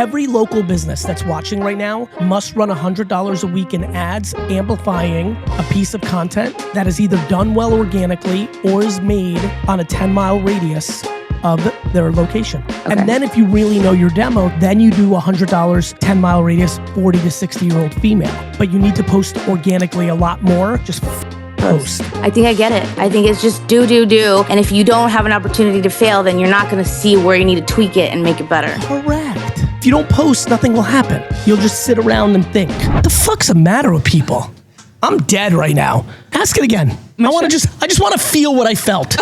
Every local business that's watching right now must run $100 a week in ads amplifying a piece of content that is either done well organically or is made on a 10-mile radius of their location. Okay. And then if you really know your demo, then you do $100, 10-mile radius, 40 to 60-year-old female. But you need to post organically a lot more. Just post. I think I get it. I think it's just do. And if you don't have an opportunity to fail, then you're not going to see where you need to tweak it and make it better. Correct. If you don't post, nothing will happen. You'll just sit around and think. What the fuck's the matter with people? I'm dead right now. Ask it again. I just want to feel what I felt.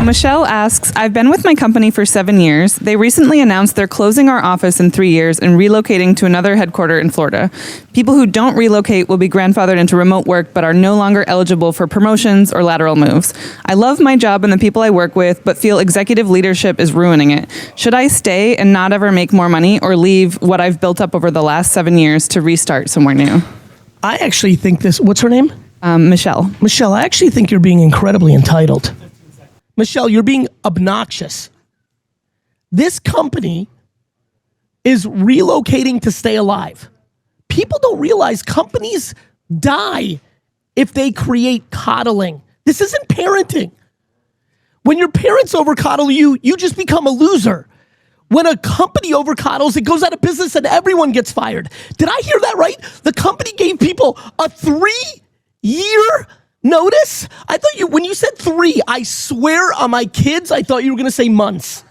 Michelle asks, I've been with my company for 7 years. They recently announced they're closing our office in 3 years and relocating to another headquarter in Florida. People who don't relocate will be grandfathered into remote work, but are no longer eligible for promotions or lateral moves. I love my job and the people I work with, but feel executive leadership is ruining it. Should I stay and not ever make more money, or leave what I've built up over the last 7 years to restart somewhere new? I actually think this, what's her name? Michelle. Michelle, I actually think you're being incredibly entitled. Michelle, you're being obnoxious. This company is relocating to stay alive. People don't realize companies die if they create coddling. This isn't parenting. When your parents overcoddle you, you just become a loser. When a company overcoddles, it goes out of business and everyone gets fired. Did I hear that right? The company gave people a 3-year notice? I thought when you said 3, I swear on my kids, I thought you were gonna say months.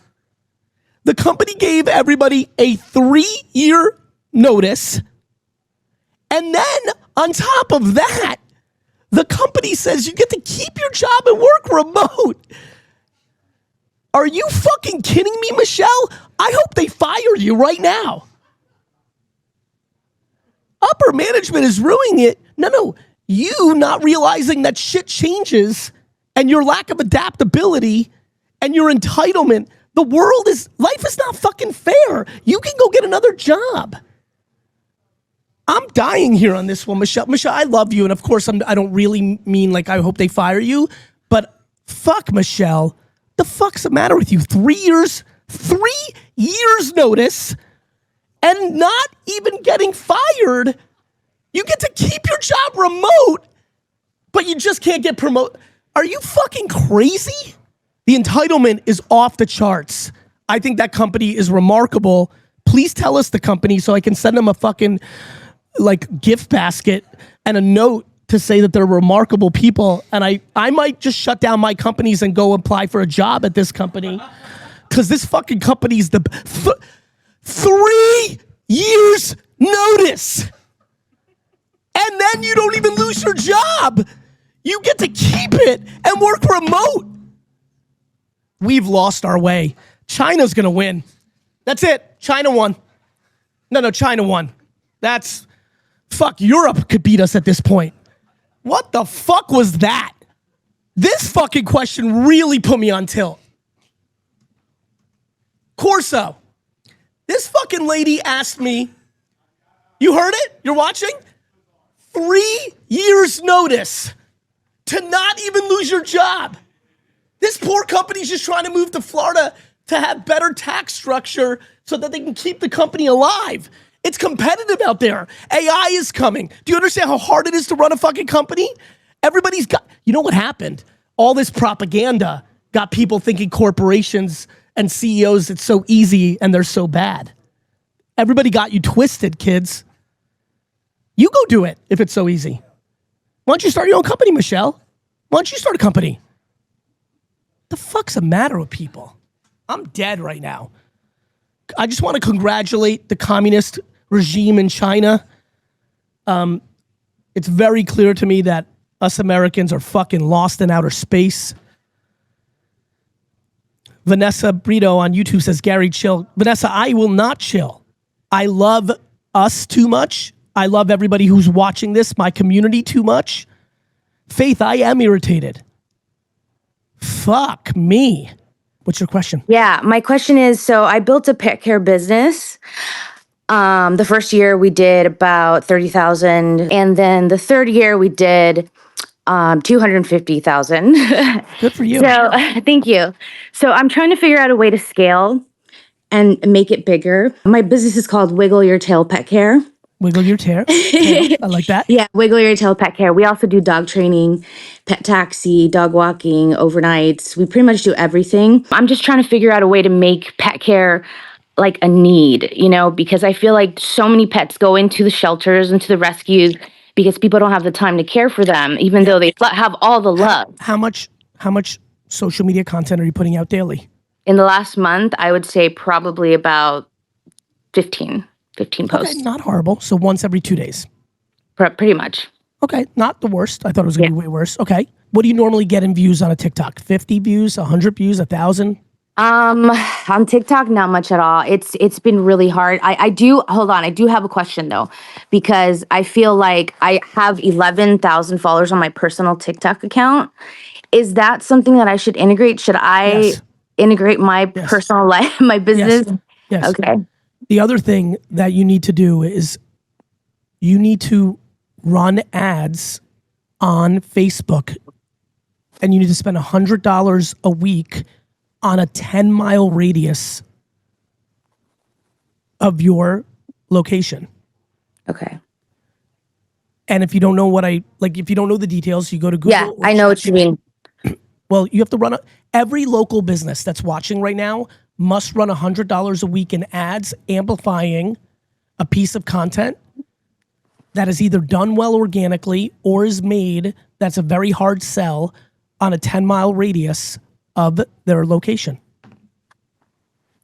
The company gave everybody a 3-year notice. And then on top of that, the company says you get to keep your job and work remote. Are you fucking kidding me, Michelle? I hope they fire you right now. Upper management is ruining it. No. You not realizing that shit changes and your lack of adaptability and your entitlement. Life is not fucking fair. You can go get another job. I'm dying here on this one, Michelle. Michelle, I love you. And of course, I don't really mean like I hope they fire you. But fuck, Michelle. The fuck's the matter with you? 3 years notice and not even getting fired. You get to keep your job remote, but you just can't get promoted. Are you fucking crazy? The entitlement is off the charts. I think that company is remarkable. Please tell us the company so I can send them a fucking gift basket and a note to say that they're remarkable people. And I might just shut down my companies and go apply for a job at this company. Because this fucking company's 3 years notice. And then you don't even lose your job. You get to keep it and work remote. We've lost our way. China's gonna win. That's it. China won. No, China won. Fuck, Europe could beat us at this point. What the fuck was that? This fucking question really put me on tilt. Corso, this fucking lady asked me, you heard it? You're watching? 3 years notice to not even lose your job. This poor company's just trying to move to Florida to have better tax structure so that they can keep the company alive. It's competitive out there. AI is coming. Do you understand how hard it is to run a fucking company? You know what happened? All this propaganda got people thinking corporations and CEOs, it's so easy and they're so bad. Everybody got you twisted, kids. You go do it if it's so easy. Why don't you start your own company, Michelle? Why don't you start a company? The fuck's the matter with people? I'm dead right now. I just want to congratulate the communist regime in China. It's very clear to me that us Americans are fucking lost in outer space. Vanessa Brito on YouTube says, Gary, chill. Vanessa, I will not chill. I love us too much. I love everybody who's watching this, my community too much. Faith, I am irritated. Fuck me. What's your question? Yeah, my question is, so I built a pet care business. The first year we did about 30,000. And then the third year we did 250,000. Good for you. So thank you. So I'm trying to figure out a way to scale. and make it bigger. My business is called Wiggle Your Tail Pet Care. Wiggle your tail. I like that. Yeah, Wiggle Your Tail Pet Care. We also do dog training, pet taxi, dog walking, overnights. We pretty much do everything. I'm just trying to figure out a way to make pet care like a need, because I feel like so many pets go into the shelters, into the rescues, because people don't have the time to care for them, even though they have all the love. How much social media content are you putting out daily? In the last month, I would say probably about 15 posts. Okay, not horrible. So once every 2 days. Pretty much. Okay, not the worst. I thought it was gonna be way worse. Okay. What do you normally get in views on a TikTok? 50 views, 100 views, 1,000? On TikTok, not much at all. It's been really hard. I do have a question though, because I feel like I have 11,000 followers on my personal TikTok account. Is that something that I should integrate? Should I integrate my personal life, my business? Yes. Okay. The other thing that you need to do is you need to run ads on Facebook, and you need to spend $100 a week on a 10-mile radius of your location. Okay. And if you don't know if you don't know the details, you go to Google. Yeah, I know what you mean. Well, you have to run every local business that's watching right now must run $100 a week in ads amplifying a piece of content that is either done well organically or is made that's a very hard sell on a 10-mile radius of their location.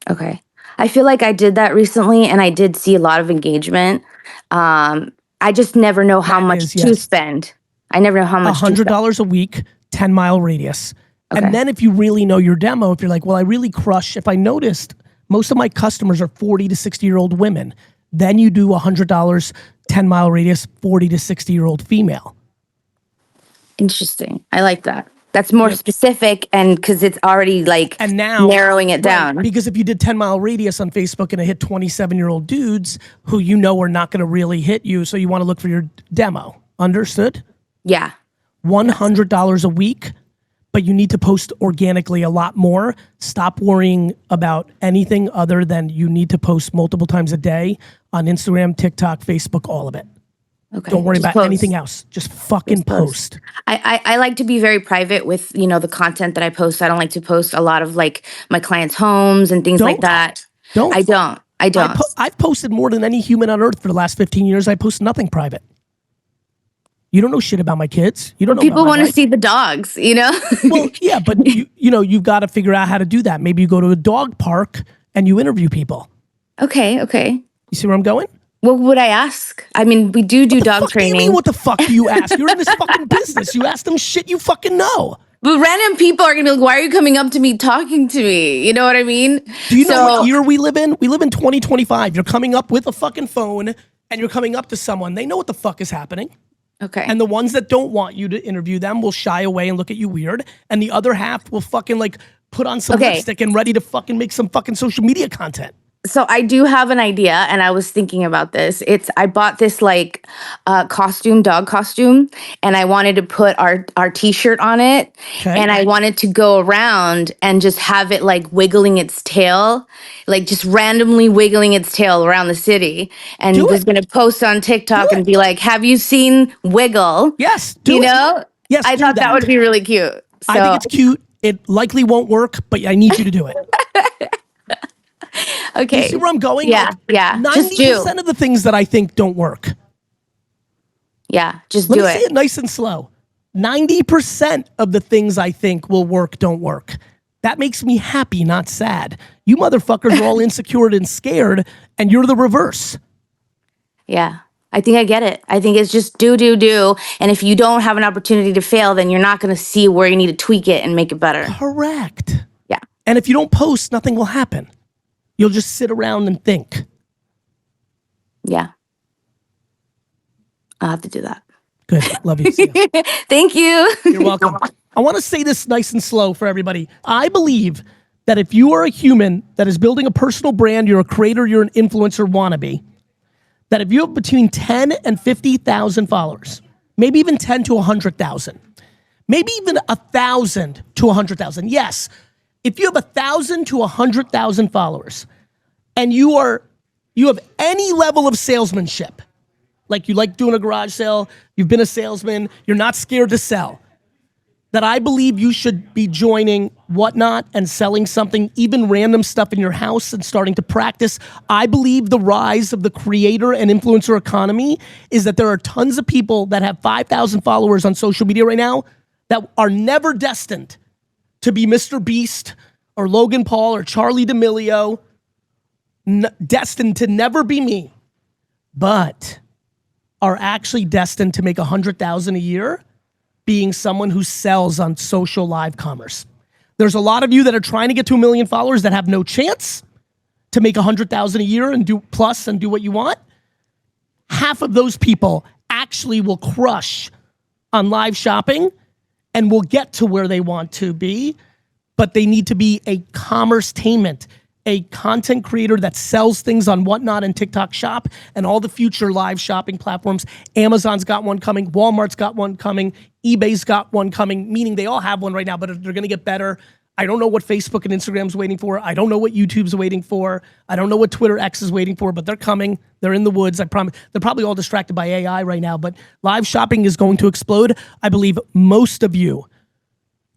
Okay. I feel like I did that recently and I did see a lot of engagement. I just never know how much to spend. I never know how much $100 a week, 10-mile radius. Okay. And then if you really know your demo, if you're like, well, I really crush, if I noticed most of my customers are 40 to 60-year-old women, then you do $100, 10-mile radius, 40 to 60-year-old female. Interesting. I like that. That's more specific, and because it's already and now narrowing it down. Because if you did 10-mile radius on Facebook and it hit 27-year-old dudes who are not going to really hit you, so you want to look for your demo. Understood? Yeah. $100 a week, but you need to post organically a lot more. Stop worrying about anything other than you need to post multiple times a day on Instagram, TikTok, Facebook, all of it. Okay. Don't worry about anything else. Just fucking post. I like to be very private with, the content that I post. I don't like to post a lot of my clients' homes and things like that. I don't. I've posted more than any human on earth for the last 15 years. I post nothing private. You don't know shit about my kids. You don't know. People want to see the dogs, Well, yeah, but you've got to figure out how to do that. Maybe you go to a dog park and you interview people. Okay. You see where I'm going? What would I ask? I mean, we do dog training. What do you mean, what the fuck do you ask? You're in this fucking business. You ask them shit you fucking know. But random people are going to be like, why are you coming up to me talking to me? You know what I mean? Do you know what year we live in? We live in 2025. You're coming up with a fucking phone and you're coming up to someone. They know what the fuck is happening. Okay. And the ones that don't want you to interview them will shy away and look at you weird. And the other half will fucking put on some lipstick and ready to fucking make some fucking social media content. So I do have an idea, and I was thinking about this. I bought this dog costume, and I wanted to put our t-shirt on it, and I wanted to go around and just have it wiggling its tail, just randomly wiggling its tail around the city, and was gonna post on TikTok and be like, "Have you seen Wiggle?" Yes, do it. Yes, I thought that would be really cute. So. I think it's cute. It likely won't work, but I need you to do it. Okay. You see where I'm going? Yeah, 90% of the things that I think don't work. Yeah, just do it. Let me say it nice and slow. 90% of the things I think will work don't work. That makes me happy, not sad. You motherfuckers are all insecure and scared, and you're the reverse. Yeah, I think I get it. I think it's just do. And if you don't have an opportunity to fail, then you're not going to see where you need to tweak it and make it better. Correct. Yeah. And if you don't post, nothing will happen. You'll just sit around and think. Yeah. I'll have to do that. Good. Love you. See ya. Thank you. You're welcome. I want to say this nice and slow for everybody. I believe that if you are a human that is building a personal brand, you're a creator, you're an influencer wannabe, that if you have between 10 and 50,000 followers, maybe even 10 to 100,000, maybe even 1,000 to 100,000. Yes. If you have 1,000 to 100,000 followers, and you have any level of salesmanship, like you like doing a garage sale, you've been a salesman, you're not scared to sell, that I believe you should be joining Whatnot and selling something, even random stuff in your house and starting to practice. I believe the rise of the creator and influencer economy is that there are tons of people that have 5,000 followers on social media right now that are never destined to be Mr. Beast or Logan Paul or Charlie D'Amelio, destined to never be me, but are actually destined to make 100,000 a year being someone who sells on social live commerce. There's a lot of you that are trying to get to 1 million followers that have no chance to make 100,000 a year and do what you want. Half of those people actually will crush on live shopping and will get to where they want to be, but they need to be a commerce-tainment, a content creator that sells things on Whatnot and TikTok Shop and all the future live shopping platforms. Amazon's got one coming, Walmart's got one coming, eBay's got one coming, meaning they all have one right now, but they're gonna get better. I don't know what Facebook and Instagram's waiting for. I don't know what YouTube's waiting for. I don't know what Twitter X is waiting for, but they're coming. They're in the woods, I promise. They're probably all distracted by AI right now, but live shopping is going to explode. I believe most of you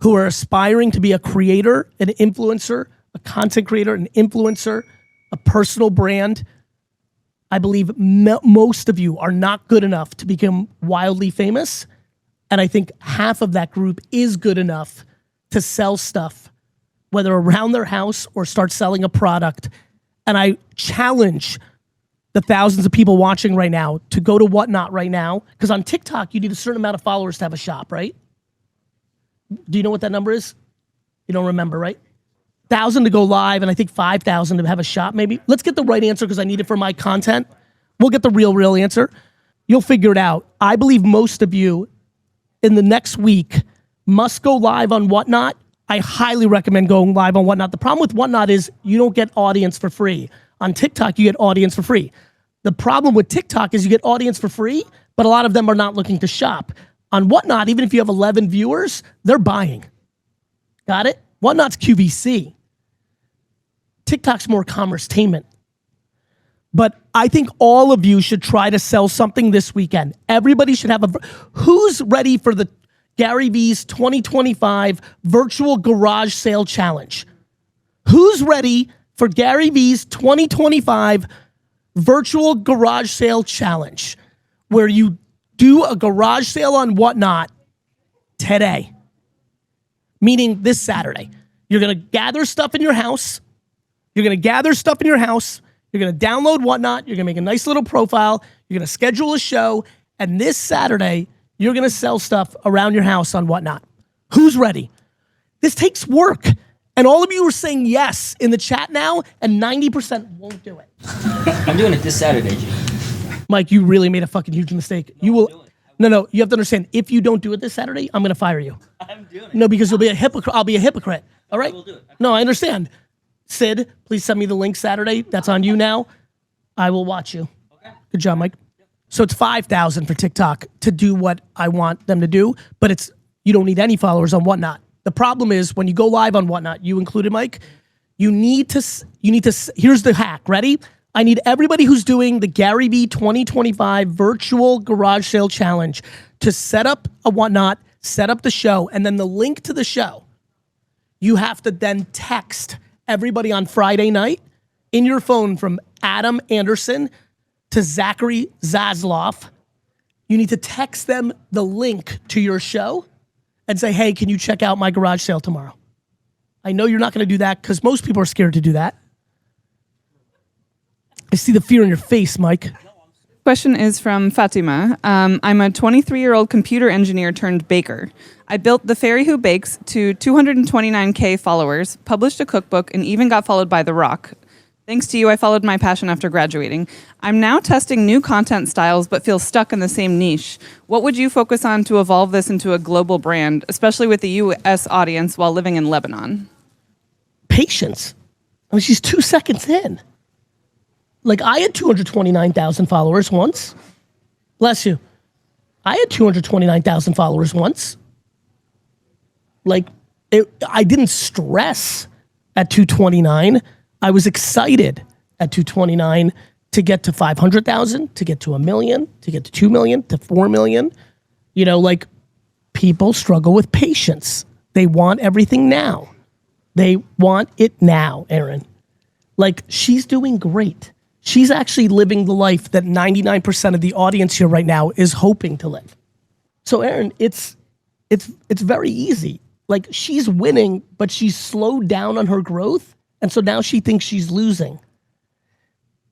who are aspiring to be a creator, an influencer, a content creator, an influencer, a personal brand, I believe most of you are not good enough to become wildly famous. And I think half of that group is good enough to sell stuff, whether around their house or start selling a product. And I challenge the thousands of people watching right now to go to Whatnot right now, because on TikTok, you need a certain amount of followers to have a shop, right? Do you know what that number is? You don't remember, right? 1,000 to go live, and I think 5,000 to have a shop maybe. Let's get the right answer because I need it for my content. We'll get the real answer. You'll figure it out. I believe most of you in the next week must go live on Whatnot. I highly recommend going live on Whatnot. The problem with Whatnot is you don't get audience for free. On TikTok, you get audience for free. The problem with TikTok is you get audience for free, but a lot of them are not looking to shop. On Whatnot, even if you have 11 viewers, they're buying. Got it? Whatnot's QVC. TikTok's more commerce-tainment. But I think all of you should try to sell something this weekend. Everybody should have who's ready for the GaryVee's 2025 virtual garage sale challenge? Who's ready for GaryVee's 2025 virtual garage sale challenge, where you do a garage sale on Whatnot today? Meaning this Saturday. You're gonna gather stuff in your house. You're gonna download Whatnot. You're gonna make a nice little profile. You're gonna schedule a show. And this Saturday, you're gonna sell stuff around your house on Whatnot. Who's ready? This takes work. And all of you are saying yes in the chat now, and 90% won't do it. I'm doing it this Saturday, G. Mike, you really made a fucking huge mistake. You will. No, you have to understand, if you don't do it this Saturday, I'm gonna fire you. I'm doing it. No, because you'll be a hypocrite. I'll be a hypocrite. All right? I will do it. No, I understand. Sid, please send me the link Saturday. That's on you now. I will watch you. Okay. Good job, Mike. So it's 5,000 for TikTok to do what I want them to do, but you don't need any followers on Whatnot. The problem is when you go live on Whatnot, you included, Mike, you need to, here's the hack, ready? I need everybody who's doing the GaryVee 2025 virtual garage sale challenge to set up a Whatnot, set up the show, and then the link to the show, you have to then text everybody on Friday night in your phone from Adam Anderson to Zachary Zasloff. You need to text them the link to your show and say, hey, can you check out my garage sale tomorrow? I know you're not gonna do that because most people are scared to do that. I see the fear in your face, Mike. Question is from Fatima. I'm a 23-year-old computer engineer turned baker. I built The Fairy Who Bakes to 229K followers, published a cookbook, and even got followed by The Rock. Thanks to you, I followed my passion after graduating. I'm now testing new content styles, but feel stuck in the same niche. What would you focus on to evolve this into a global brand, especially with the US audience while living in Lebanon? Patience. I mean, she's 2 seconds in. Like, I had 229,000 followers once. Bless you. I had 229,000 followers once. Like, I didn't stress at 229. I was excited at 229 to get to 500,000, to get to $1 million, to get to 2 million, to 4 million. You know, like, people struggle with patience. They want everything now. They want it now, Aaron. Like, she's doing great. She's actually living the life that 99% of the audience here right now is hoping to live. So Aaron, it's very easy. Like, she's winning, but she's slowed down on her growth. And so now she thinks she's losing.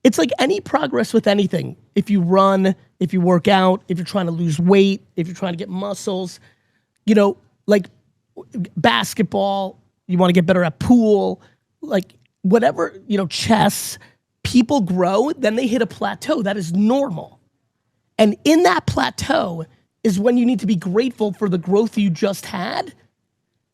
It's like any progress with anything. If you run, if you work out, if you're trying to lose weight, if you're trying to get muscles, you know, like basketball, you want to get better at pool, like whatever, you know, chess, people grow, then they hit a plateau. That is normal. And in that plateau is when you need to be grateful for the growth you just had.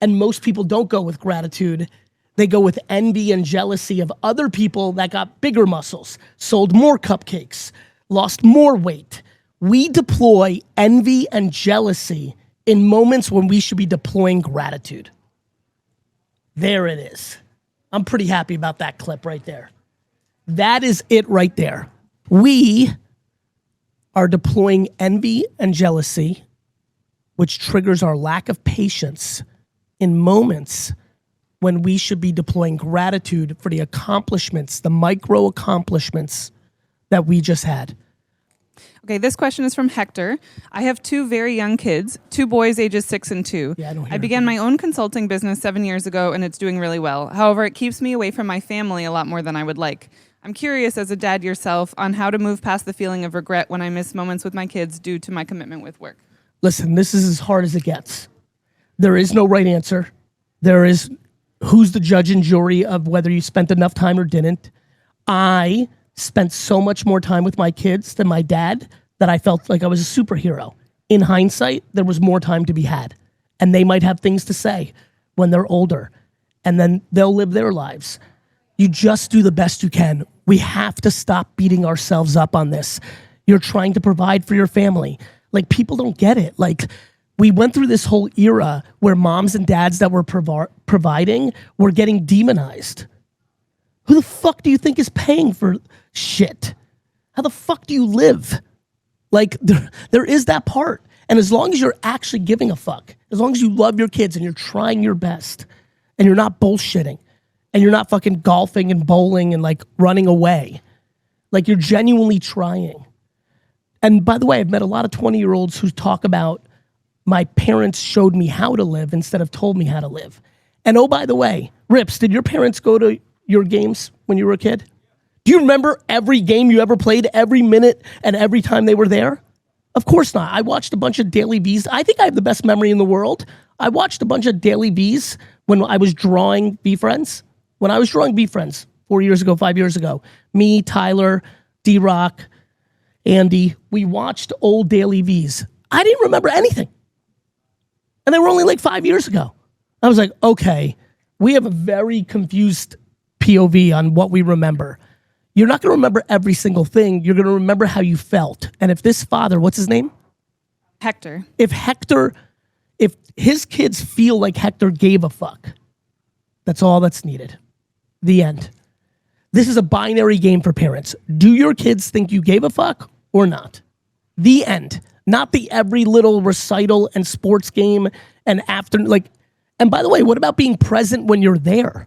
And most people don't go with gratitude. They go with envy and jealousy of other people that got bigger muscles, sold more cupcakes, lost more weight. We deploy envy and jealousy in moments when we should be deploying gratitude. There it is. I'm pretty happy about that clip right there. That is it right there. We are deploying envy and jealousy, which triggers our lack of patience in moments when we should be deploying gratitude for the accomplishments, the micro accomplishments that we just had. Okay, this question is from Hector. I have 2 very young kids, 2 boys ages 6 and 2. I began my own consulting business 7 years ago and it's doing really well. However, it keeps me away from my family a lot more than I would like. I'm curious, as a dad yourself, on how to move past the feeling of regret when I miss moments with my kids due to my commitment with work. Listen, this is as hard as it gets. There is no right answer. There is who's the judge and jury of whether you spent enough time or didn't. I spent so much more time with my kids than my dad that I felt like I was a superhero. In hindsight, there was more time to be had. And they might have things to say when they're older. And then they'll live their lives. You just do the best you can. We have to stop beating ourselves up on this. You're trying to provide for your family. Like, people don't get it. Like, we went through this whole era where moms and dads that were providing were getting demonized. Who the fuck do you think is paying for shit? How the fuck do you live? Like, there is that part. And as long as you're actually giving a fuck, as long as you love your kids and you're trying your best and you're not bullshitting and you're not fucking golfing and bowling and like running away, like you're genuinely trying. And by the way, I've met a lot of 20-year-olds who talk about my parents showed me how to live instead of told me how to live. And oh, by the way, Rips, did your parents go to your games when you were a kid? Do you remember every game you ever played, every minute and every time they were there? Of course not. I watched a bunch of Daily V's. I think I have the best memory in the world. I watched a bunch of Daily V's when I was drawing VeeFriends. When I was drawing VeeFriends 4 years ago, 5 years ago, me, Tyler, D-Rock, Andy, we watched old Daily V's. I didn't remember anything. And they were only like 5 years ago. I was like, okay, we have a very confused POV on what we remember. You're not gonna remember every single thing. You're gonna remember how you felt. And if this father, what's his name? Hector. If his kids feel like Hector gave a fuck, that's all that's needed. The end. This is a binary game for parents. Do your kids think you gave a fuck or not? The end. Not the every little recital and sports game and after, like, and by the way, what about being present when you're there?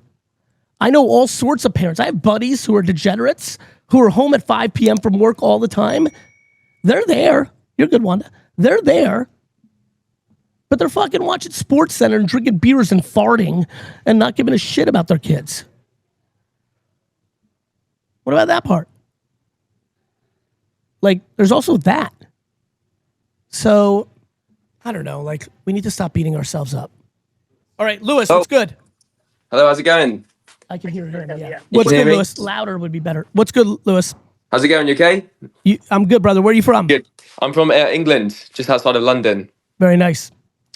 I know all sorts of parents. I have buddies who are degenerates who are home at 5 p.m. from work all the time. They're there. You're a good one. They're there. But they're fucking watching Sports Center and drinking beers and farting and not giving a shit about their kids. What about that part? Like, there's also that. So, I don't know. Like, we need to stop beating ourselves up. All right, Lewis, what's good? Hello, how's it going? I can hear him, yeah. What's good, Lewis? Louder would be better. What's good, Lewis? How's it going? You okay? I'm good, brother. Where are you from? Good. I'm from England, just outside of London. Very nice.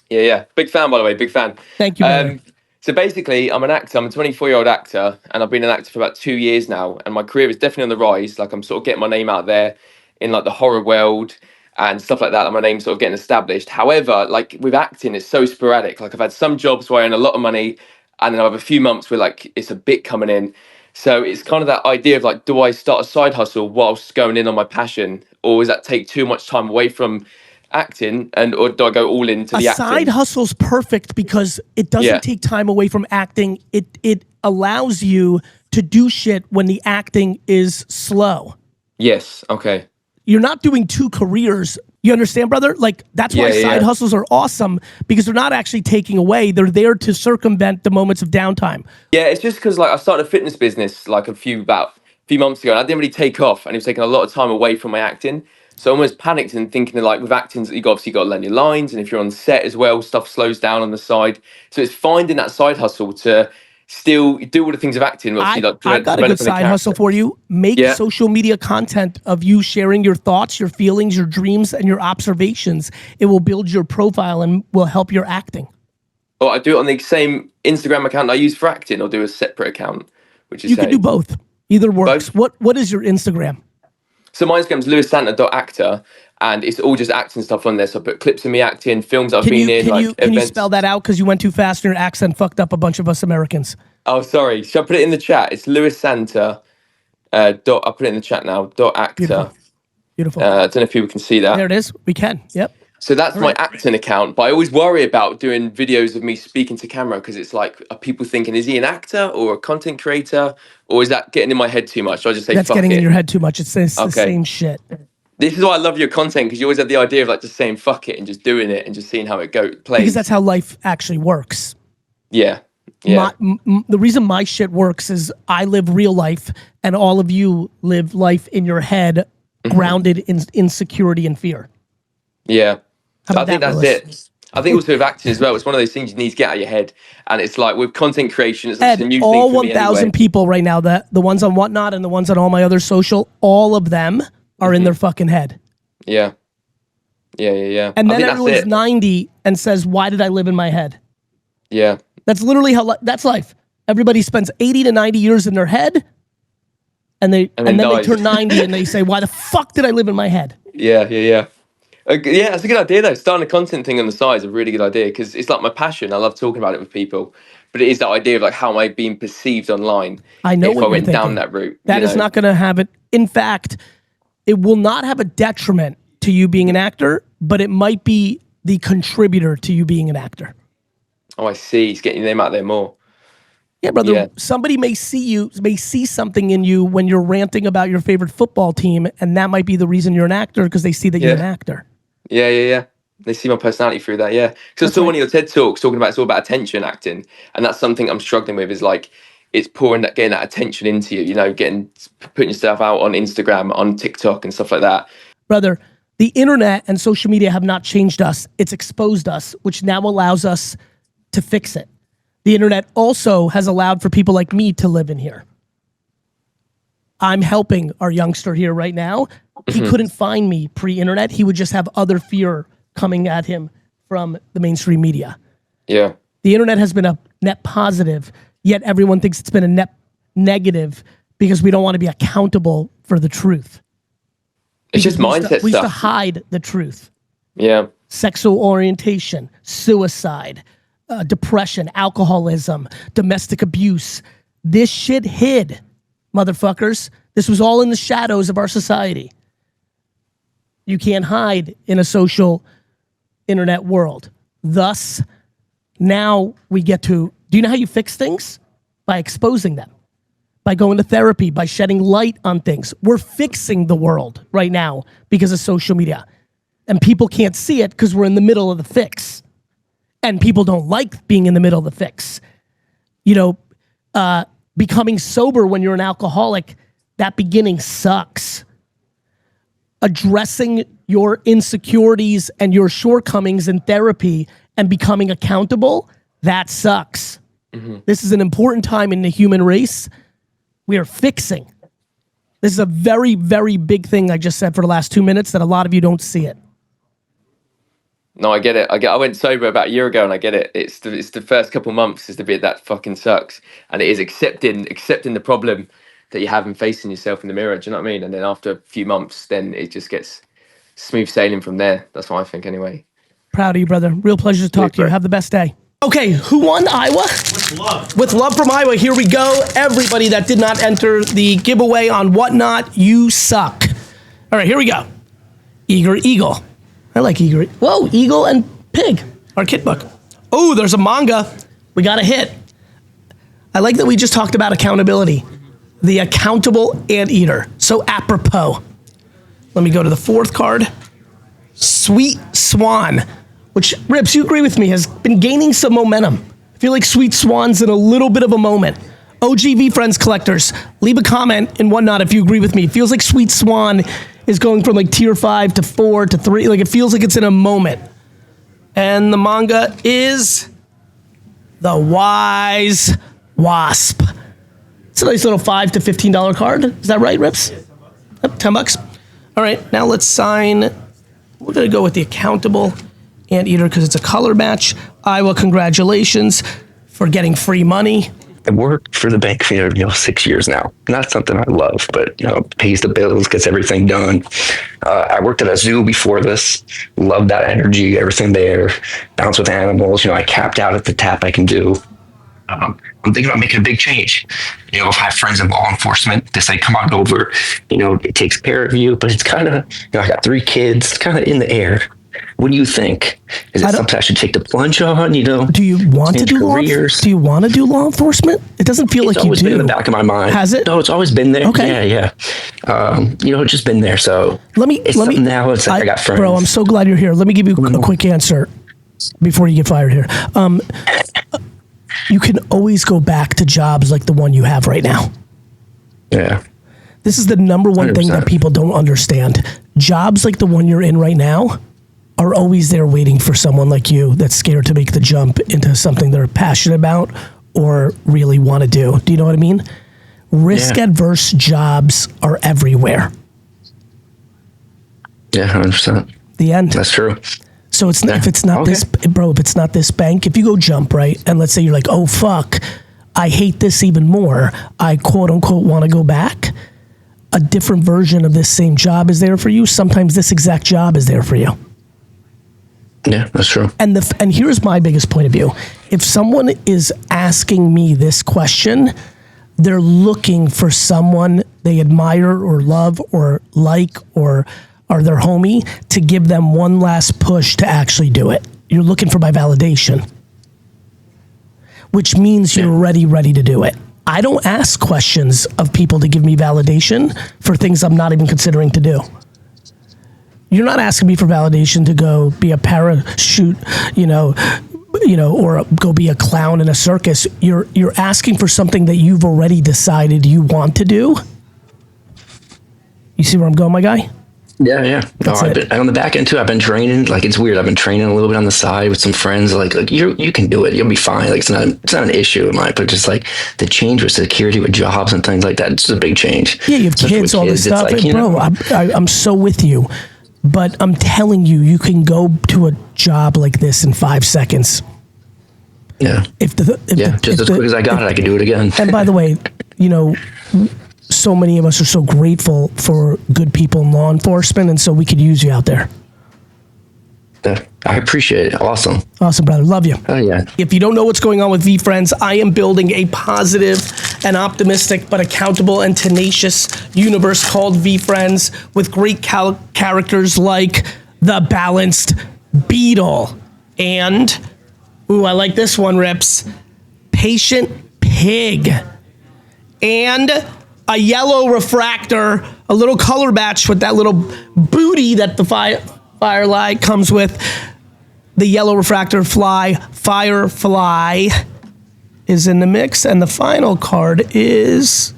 Yeah. Big fan, by the way. Big fan. Thank you. So basically, I'm an actor. I'm a 24-year-old actor, and I've been an actor for about 2 years now. And my career is definitely on the rise. Like, I'm sort of getting my name out there in like the horror world and stuff like that. Like, my name's sort of getting established. However, like with acting, it's so sporadic. Like, I've had some jobs where I earn a lot of money, and then I have a few months where like it's a bit coming in. So it's kind of that idea of like, do I start a side hustle whilst going in on my passion, or does that take too much time away from acting, or do I go all into the acting? A side hustle's perfect because it doesn't take time away from acting. It allows you to do shit when the acting is slow. Yes. Okay. You're not doing two careers. You understand, brother? Like, that's why side hustles are awesome, because they're not actually taking away. They're there to circumvent the moments of downtime. Yeah, it's just because like I started a fitness business like a few months ago, and I didn't really take off, and it was taking a lot of time away from my acting. So I almost panicked and thinking of like with acting, you obviously got to learn your lines, and if you're on set as well, stuff slows down on the side. So it's finding that side hustle to still do all the things of acting. I got a good side hustle for you. Make social media content of you sharing your thoughts, your feelings, your dreams, and your observations. It will build your profile and will help your acting. Oh, I do it on the same Instagram account I use for acting, or do a separate account, which is you can do both. Either works. Both? What is your Instagram? So my Instagram's louissanta.actor, and it's all just acting stuff on there. So I put clips of me acting, films I've been in, Can you spell that out? Because you went too fast and your accent fucked up a bunch of us Americans. Oh, sorry. Should I put it in the chat? It's louissanta. I'll put it in the chat now. .actor. Beautiful. I don't know if people can see that. There it is. We can. Yep. So that's my acting account, but I always worry about doing videos of me speaking to camera, because it's like, are people thinking, is he an actor or a content creator, or is that getting in my head too much? So I just say, that's fuck getting it. in your head too much. It's the same shit. This is why I love your content, because you always have the idea of like just saying fuck it and just doing it and just seeing how it plays. Because that's how life actually works. Yeah. The reason my shit works is I live real life, and all of you live life in your head, grounded in insecurity and fear. Yeah. I think that's it. I think also with acting as well, it's one of those things you need to get out of your head. And it's like with content creation, it's a new thing all for me 1,000 anyway. people right now, the ones on Whatnot and the ones on all my other social, all of them are in their fucking head. Yeah. And then everyone's 90 and says, why did I live in my head? Yeah. That's literally that's life. Everybody spends 80 to 90 years in their head, and then they turn 90 and they say, why the fuck did I live in my head? Yeah. Yeah, that's a good idea though. Starting a content thing on the side is a really good idea, because it's like my passion. I love talking about it with people, but it is that idea of like, how am I being perceived online? I know if I went down that route. That is not going to have it. In fact, it will not have a detriment to you being an actor, but it might be the contributor to you being an actor. Oh, I see. It's getting your name out there more. Yeah, brother. Yeah. Somebody may see something in you when you're ranting about your favorite football team, and that might be the reason you're an actor, because they see that you're an actor. Yeah. They see my personality through that, yeah. Because I saw one of your TED Talks talking about it's all about attention acting, and that's something I'm struggling with, is like, it's getting that attention into you, putting yourself out on Instagram, on TikTok and stuff like that. Brother, the internet and social media have not changed us. It's exposed us, which now allows us to fix it. The internet also has allowed for people like me to live in here. I'm helping our youngster here right now. He couldn't find me pre-internet. He would just have other fear coming at him from the mainstream media. Yeah. The internet has been a net positive, yet everyone thinks it's been a net negative, because we don't want to be accountable for the truth. It's just mindset stuff. We used to hide the truth. Yeah. Sexual orientation, suicide, depression, alcoholism, domestic abuse. This shit hid, motherfuckers. This was all in the shadows of our society. You can't hide in a social internet world. Thus, now we get to, do you know how you fix things? By exposing them, by going to therapy, by shedding light on things. We're fixing the world right now because of social media. And people can't see it because we're in the middle of the fix. And people don't like being in the middle of the fix. Becoming sober when you're an alcoholic, that beginning sucks. Addressing your insecurities and your shortcomings in therapy and becoming accountable, that sucks. This is an important time in the human race. We are fixing. This is a very, very big thing I just said for the last 2 minutes that a lot of you don't see it. No, I get it. I went sober about a year ago, and I get it. It's the first couple months is the bit that fucking sucks, and it is accepting the problem that you have and facing yourself in the mirror. Do you know what I mean? And then after a few months, then it just gets smooth sailing from there. That's what I think, anyway. Proud of you, brother. Real pleasure to talk to you. Have the best day. Okay, who won Iowa? With love. With love from Iowa. Here we go. Everybody that did not enter the giveaway on Whatnot, you suck. All right, here we go. Eagle. I like Eagle. Whoa, Eagle and Pig, our kit book. Oh, there's a manga. We got a hit. I like that we just talked about accountability. The accountable anteater. So apropos. Let me go to the fourth card. Sweet Swan, which, Rips, you agree with me, has been gaining some momentum. I feel like Sweet Swan's in a little bit of a moment. OG VeeFriends collectors, leave a comment and Whatnot if you agree with me. It feels like Sweet Swan is going from like tier 5 to 4 to 3. Like, it feels like it's in a moment. And the manga is The Wise Wasp. It's a nice little $5 to $15 card. Is that right, Rips? Yep, $10. All right, now let's sign. We're going to go with the accountable anteater because it's a color match. Iowa, congratulations for getting free money. I worked for the bank for 6 years now. Not something I love, but pays the bills, gets everything done. I worked at a zoo before this. Loved that energy, everything there. Bounce with animals. I capped out at the tap I can do. I'm thinking about making a big change. If I have friends in law enforcement, they say, come on over. It takes care of you, but it's kind of, I got 3 kids, it's kind of in the air. What do you think? Is it something I should take the plunge on? Do you want to do careers? Do you want to do law enforcement? It doesn't feel like you do. It's always been in the back of my mind. Has it? No, it's always been there. Okay. Yeah. It's just been there. So now it's like I got friends. Bro, I'm so glad you're here. Let me give you a quick answer before you get fired here. You can always go back to jobs like the one you have right now. Yeah. This is the number one 100%. Thing that people don't understand. Jobs like the one you're in right now are always there waiting for someone like you that's scared to make the jump into something they're passionate about or really want to do. Do you know what I mean? Risk-adverse jobs are everywhere. Yeah, 100%. The end. That's true. So if it's not this bank, if you go jump, right, and let's say you're like, oh, fuck, I hate this even more, I quote unquote want to go back, a different version of this same job is there for you. Sometimes this exact job is there for you. Yeah, that's true. And here's my biggest point of view. If someone is asking me this question, they're looking for someone they admire or love or like or are their homie to give them one last push to actually do it. You're looking for my validation, which means you're ready to do it. I don't ask questions of people to give me validation for things I'm not even considering to do. You're not asking me for validation to go be a parachute, or go be a clown in a circus. You're asking for something that you've already decided you want to do. You see where I'm going, my guy? Yeah. On the back end too, I've been training. Like, it's weird. I've been training a little bit on the side with some friends. Like you can do it. You'll be fine. Like, it's not an issue of mine. But just like the change with security, with jobs and things like that, it's a big change. Yeah, you have kids, all this stuff. Like, bro, I'm so with you. But I'm telling you, you can go to a job like this in 5 seconds. Yeah. Just as quick as I got it, I could do it again. And by the way, so many of us are so grateful for good people in law enforcement, and so we could use you out there. Yeah, I appreciate it. Awesome. Awesome, brother. Love you. Oh, yeah. If you don't know what's going on with VeeFriends, I am building a positive and optimistic but accountable and tenacious universe called VeeFriends with great characters like the Balanced Beetle and, I like this one, Rips, Patient Pig, and a yellow refractor, a little color match with that little booty that the Firelight comes with. The yellow refractor Firefly is in the mix, and the final card is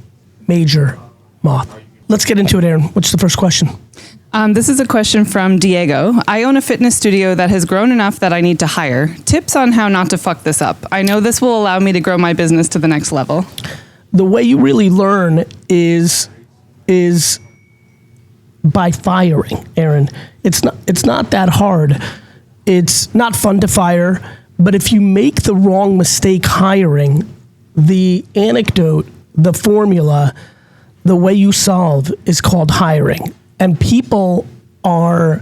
Major Moth. Let's get into it, Aaron. What's the first question? This is a question from Diego. I own a fitness studio that has grown enough that I need to hire. Tips on how not to fuck this up. I know this will allow me to grow my business to the next level. The way you really learn is by firing, Aaron. It's not that hard. It's not fun to fire, but if you make the wrong mistake hiring, the anecdote, the formula, the way you solve is called hiring. And people are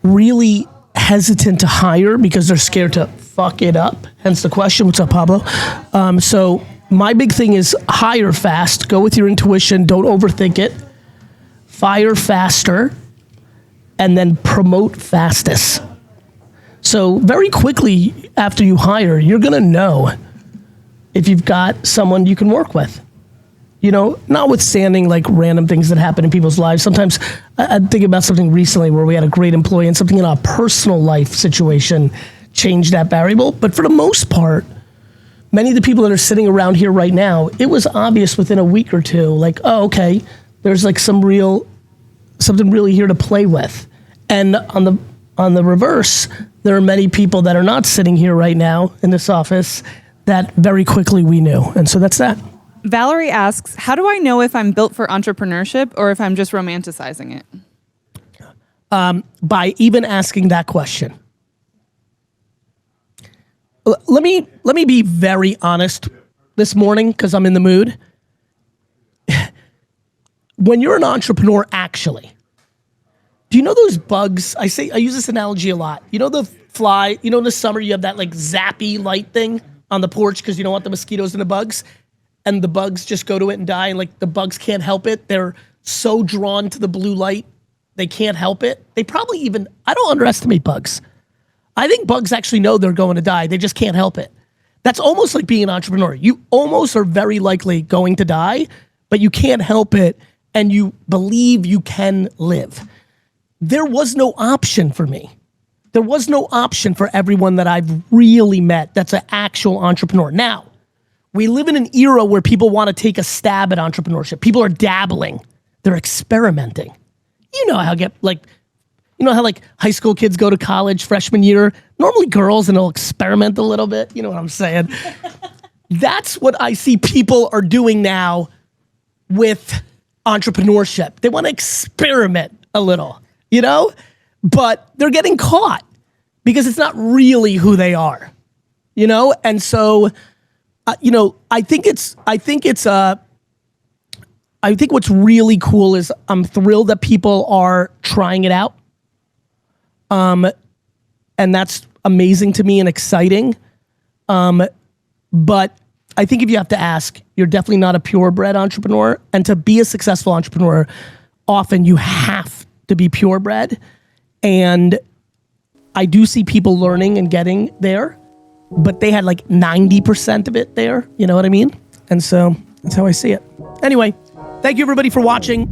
really hesitant to hire because they're scared to fuck it up. Hence the question. What's up, Pablo? So my big thing is hire fast. Go with your intuition. Don't overthink it. Fire faster. And then promote fastest. So very quickly after you hire, you're gonna know if you've got someone you can work with. You know, notwithstanding like random things that happen in people's lives. Sometimes I'm thinking about something recently where we had a great employee and something in our personal life situation changed that variable. But for the most part, many of the people that are sitting around here right now, it was obvious within a week or two, like, oh, okay, there's like something really here to play with. And on the reverse, there are many people that are not sitting here right now in this office that very quickly we knew. And so that's that. Valerie asks, how do I know if I'm built for entrepreneurship or if I'm just romanticizing it? By even asking that question. Let me be very honest this morning because I'm in the mood. When you're an entrepreneur, actually, do you know those bugs? I use this analogy a lot. You know the fly, you know in the summer you have that like zappy light thing on the porch because you don't want the mosquitoes and the bugs, and the bugs just go to it and die, and like the bugs can't help it. They're so drawn to the blue light, they can't help it. They probably even, I don't underestimate bugs. I think bugs actually know they're going to die. They just can't help it. That's almost like being an entrepreneur. You almost are very likely going to die, but you can't help it and you believe you can live. There was no option for me. There was no option for everyone that I've really met that's an actual entrepreneur. Now, we live in an era where people want to take a stab at entrepreneurship. People are dabbling. They're experimenting. You know how high school kids go to college freshman year, normally girls, and they'll experiment a little bit. You know what I'm saying? That's what I see people are doing now with entrepreneurship. They want to experiment a little, you know, but they're getting caught because it's not really who they are, you know? And so, I think what's really cool is I'm thrilled that people are trying it out. And that's amazing to me and exciting. But I think if you have to ask, you're definitely not a purebred entrepreneur. And to be a successful entrepreneur, often you have to be purebred. And I do see people learning and getting there, but they had like 90% of it there. You know what I mean? And so that's how I see it. Anyway, thank you everybody for watching.